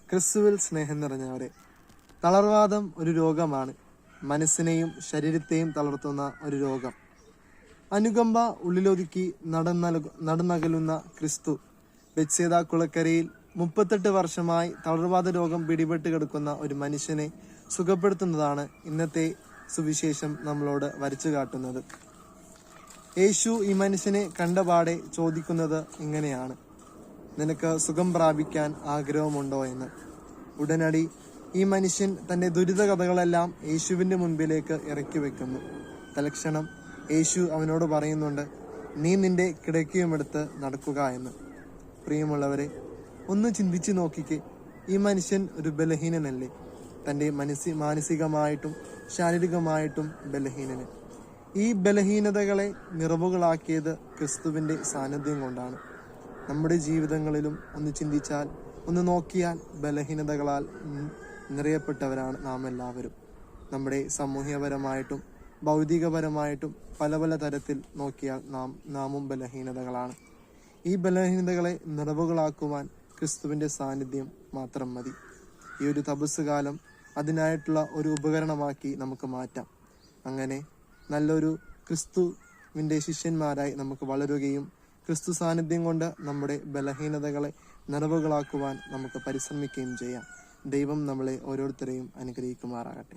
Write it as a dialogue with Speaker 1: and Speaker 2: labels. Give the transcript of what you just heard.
Speaker 1: ക്രിസ്തുവിൽ സ്നേഹം നിറഞ്ഞവരെ, തളർവാദം ഒരു രോഗമാണ്. മനസ്സിനെയും ശരീരത്തെയും തളർത്തുന്ന ഒരു രോഗം. അനുകമ്പ ഉള്ളിലൊതുക്കി നടന്നകലുന്ന ക്രിസ്തു. ബെത്സേദ കുളക്കരയിൽ 38 വർഷമായി തളർവാദ രോഗം പിടിപെട്ട് കിടക്കുന്ന ഒരു മനുഷ്യനെ സുഖപ്പെടുത്തുന്നതാണ് ഇന്നത്തെ സുവിശേഷം നമ്മളോട് വരച്ചു കാട്ടുന്നത്. യേശു ഈ മനുഷ്യനെ കണ്ടപാടെ ചോദിക്കുന്നത് ഇങ്ങനെയാണ്: നിനക്ക് സുഖം പ്രാപിക്കാൻ ആഗ്രഹമുണ്ടോ എന്ന്. ഉടനടി ഈ മനുഷ്യൻ തന്റെ ദുരിത കഥകളെല്ലാം യേശുവിന്റെ മുൻപിലേക്ക് ഇറക്കി വെക്കുന്നു. തൽക്ഷണം യേശു അവനോട് പറയുന്നുണ്ട്, നീ നിന്റെ കിടക്കയുമെടുത്ത് നടക്കുക എന്ന്. പ്രിയമുള്ളവരെ, ഒന്ന് ചിന്തിച്ചു നോക്കിക്കേ. ഈ മനുഷ്യൻ ഒരു ബലഹീനനല്ലേ? തന്റെ മാനസികമായിട്ടും ശാരീരികമായിട്ടും ബലഹീനന്. ഈ ബലഹീനതകളെ നിറവുകളാക്കിയത് ക്രിസ്തുവിന്റെ സാന്നിധ്യം കൊണ്ടാണ്. നമ്മുടെ ജീവിതങ്ങളിലും ഒന്ന് ചിന്തിച്ചാൽ, ഒന്ന് നോക്കിയാൽ ബലഹീനതകളാൽ നിറയപ്പെട്ടവരാണ് നാം എല്ലാവരും. നമ്മുടെ സാമൂഹ്യപരമായിട്ടും ഭൗതികപരമായിട്ടും പല പല തരത്തിൽ നോക്കിയാൽ നാമും ബലഹീനതകളാണ്. ഈ ബലഹീനതകളെ നിറവുകളാക്കുവാൻ ക്രിസ്തുവിന്റെ സാന്നിധ്യം മാത്രം മതി. ഈ ഒരു തപസ് കാലം അതിനായിട്ടുള്ള ഒരു ഉപകരണമാക്കി നമുക്ക് മാറ്റാം. അങ്ങനെ നല്ലൊരു ക്രിസ്തുവിന്റെ ശിഷ്യന്മാരായി നമുക്ക് വളരുകയും ക്രിസ്തു സാന്നിധ്യം കൊണ്ട് നമ്മുടെ ബലഹീനതകളെ നിറവുകളാക്കുവാൻ നമുക്ക് പരിശ്രമിക്കുകയും ചെയ്യാം. ദൈവം നമ്മളെ ഓരോരുത്തരെയും അനുഗ്രഹിക്കുമാറാകട്ടെ.